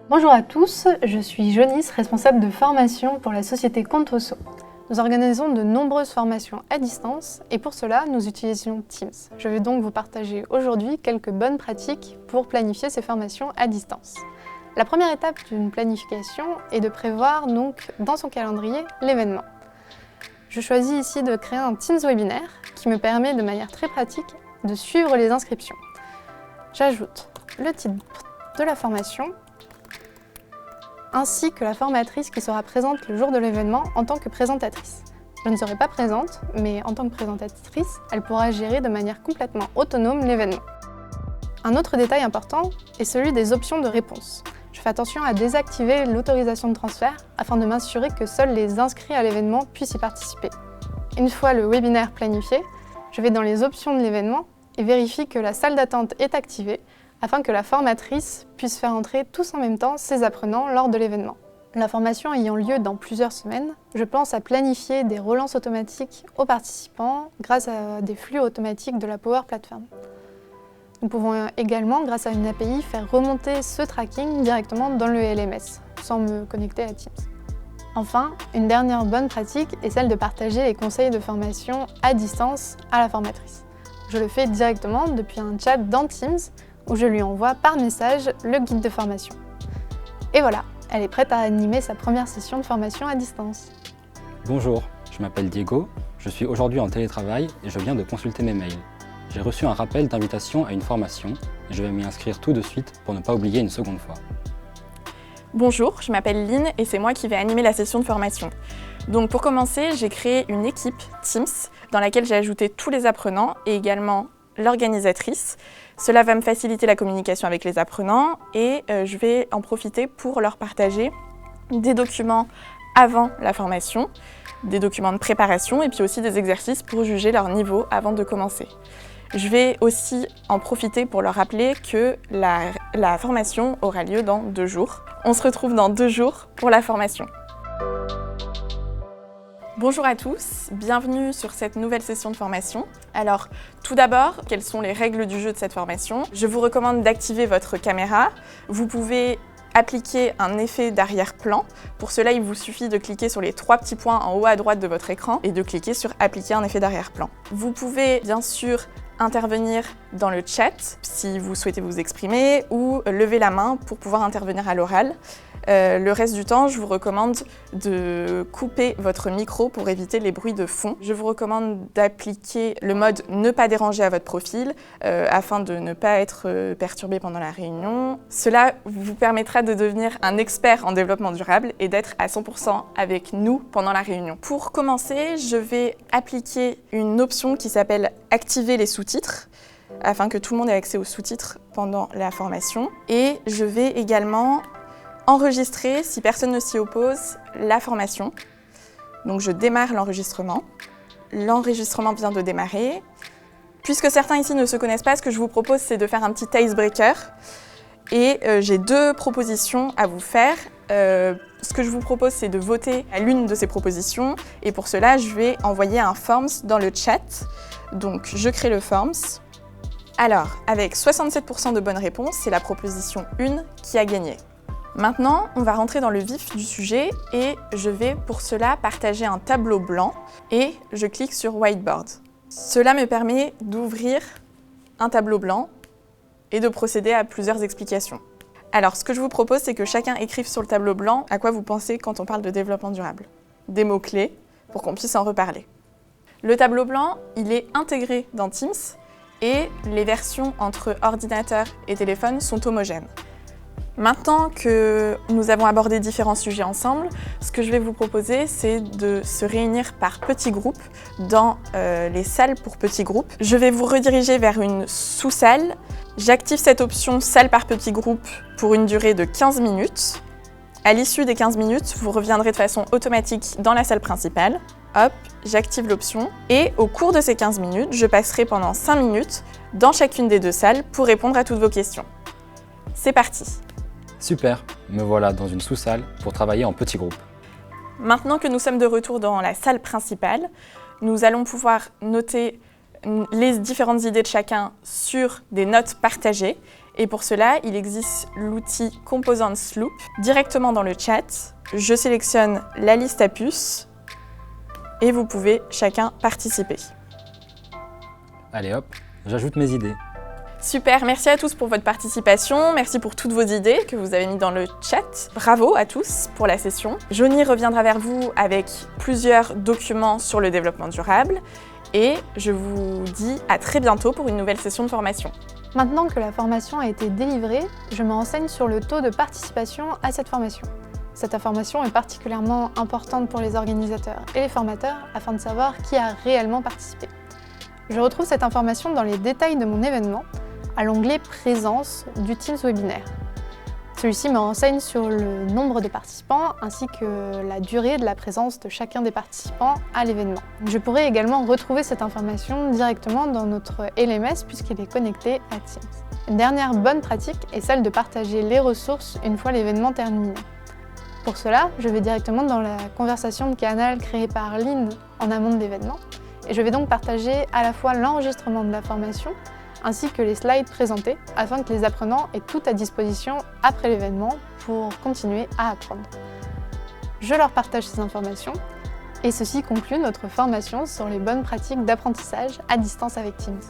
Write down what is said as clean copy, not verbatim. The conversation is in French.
Bonjour à tous, je suis Jonice, responsable de formation pour la société Contoso. Nous organisons de nombreuses formations à distance et pour cela, nous utilisons Teams. Je vais donc vous partager aujourd'hui quelques bonnes pratiques pour planifier ces formations à distance. La première étape d'une planification est de prévoir donc dans son calendrier l'événement. Je choisis ici de créer un Teams webinaire qui me permet de manière très pratique de suivre les inscriptions. J'ajoute le titre de la formation ainsi que la formatrice qui sera présente le jour de l'événement en tant que présentatrice. Je ne serai pas présente, mais en tant que présentatrice, elle pourra gérer de manière complètement autonome l'événement. Un autre détail important est celui des options de réponse. Je fais attention à désactiver l'autorisation de transfert afin de m'assurer que seuls les inscrits à l'événement puissent y participer. Une fois le webinaire planifié, je vais dans les options de l'événement et vérifie que la salle d'attente est activée afin que la formatrice puisse faire entrer tous en même temps ses apprenants lors de l'événement. La formation ayant lieu dans plusieurs semaines, je pense à planifier des relances automatiques aux participants grâce à des flux automatiques de la Power Platform. Nous pouvons également, grâce à une API, faire remonter ce tracking directement dans le LMS, sans me connecter à Teams. Enfin, une dernière bonne pratique est celle de partager les conseils de formation à distance à la formatrice. Je le fais directement depuis un chat dans Teams, où je lui envoie par message le guide de formation. Et voilà, elle est prête à animer sa première session de formation à distance. Bonjour, je m'appelle Diego, je suis aujourd'hui en télétravail et je viens de consulter mes mails. J'ai reçu un rappel d'invitation à une formation et je vais m'y inscrire tout de suite pour ne pas oublier une seconde fois. Bonjour, je m'appelle Lynn et c'est moi qui vais animer la session de formation. Donc pour commencer, j'ai créé une équipe Teams dans laquelle j'ai ajouté tous les apprenants et également l'organisatrice. Cela va me faciliter la communication avec les apprenants et je vais en profiter pour leur partager des documents avant la formation, des documents de préparation et puis aussi des exercices pour juger leur niveau avant de commencer. Je vais aussi en profiter pour leur rappeler que la formation aura lieu dans 2 jours. On se retrouve dans 2 jours pour la formation. Bonjour à tous, bienvenue sur cette nouvelle session de formation. Alors, tout d'abord, quelles sont les règles du jeu de cette formation? Je vous recommande d'activer votre caméra. Vous pouvez appliquer un effet d'arrière-plan. Pour cela, il vous suffit de cliquer sur les 3 petits points en haut à droite de votre écran et de cliquer sur « Appliquer un effet d'arrière-plan ». Vous pouvez bien sûr intervenir dans le chat si vous souhaitez vous exprimer ou lever la main pour pouvoir intervenir à l'oral. Le reste du temps, je vous recommande de couper votre micro pour éviter les bruits de fond. Je vous recommande d'appliquer le mode « Ne pas déranger » à votre profil afin de ne pas être perturbé pendant la réunion. Cela vous permettra de devenir un expert en développement durable et d'être à 100% avec nous pendant la réunion. Pour commencer, je vais appliquer une option qui s'appelle « Activer les sous-titres » afin que tout le monde ait accès aux sous-titres pendant la formation. Et je vais également enregistrer, si personne ne s'y oppose, la formation. Donc je démarre l'enregistrement. L'enregistrement vient de démarrer. Puisque certains ici ne se connaissent pas, ce que je vous propose, c'est de faire un petit icebreaker. Et j'ai 2 propositions à vous faire. Ce que je vous propose, c'est de voter à l'une de ces propositions. Et pour cela, je vais envoyer un forms dans le chat. Donc je crée le forms. Alors, avec 67% de bonnes réponses, c'est la proposition 1 qui a gagné. Maintenant, on va rentrer dans le vif du sujet et je vais pour cela partager un tableau blanc et je clique sur Whiteboard. Cela me permet d'ouvrir un tableau blanc et de procéder à plusieurs explications. Alors, ce que je vous propose, c'est que chacun écrive sur le tableau blanc à quoi vous pensez quand on parle de développement durable. Des mots-clés pour qu'on puisse en reparler. Le tableau blanc, il est intégré dans Teams et les versions entre ordinateur et téléphone sont homogènes. Maintenant que nous avons abordé différents sujets ensemble, ce que je vais vous proposer, c'est de se réunir par petits groupes dans les salles pour petits groupes. Je vais vous rediriger vers une sous-salle. J'active cette option salle par petits groupes pour une durée de 15 minutes. À l'issue des 15 minutes, vous reviendrez de façon automatique dans la salle principale. Hop, j'active l'option et au cours de ces 15 minutes, je passerai pendant 5 minutes dans chacune des 2 salles pour répondre à toutes vos questions. C'est parti! Super, me voilà dans une sous-salle pour travailler en petits groupes. Maintenant que nous sommes de retour dans la salle principale, nous allons pouvoir noter les différentes idées de chacun sur des notes partagées. Et pour cela, il existe l'outil Composants Loop directement dans le chat. Je sélectionne la liste à puces et vous pouvez chacun participer. Allez hop, j'ajoute mes idées. Super, merci à tous pour votre participation, merci pour toutes vos idées que vous avez mis dans le chat. Bravo à tous pour la session. Johnny reviendra vers vous avec plusieurs documents sur le développement durable et je vous dis à très bientôt pour une nouvelle session de formation. Maintenant que la formation a été délivrée, je me renseigne sur le taux de participation à cette formation. Cette information est particulièrement importante pour les organisateurs et les formateurs afin de savoir qui a réellement participé. Je retrouve cette information dans les détails de mon événement, à l'onglet « Présence » du Teams webinaire. Celui-ci me renseigne sur le nombre de participants ainsi que la durée de la présence de chacun des participants à l'événement. Je pourrais également retrouver cette information directement dans notre LMS puisqu'il est connecté à Teams. Une dernière bonne pratique est celle de partager les ressources une fois l'événement terminé. Pour cela, je vais directement dans la conversation de canal créée par Lynn en amont de l'événement et je vais donc partager à la fois l'enregistrement de la formation ainsi que les slides présentés afin que les apprenants aient tout à disposition après l'événement pour continuer à apprendre. Je leur partage ces informations et ceci conclut notre formation sur les bonnes pratiques d'apprentissage à distance avec Teams.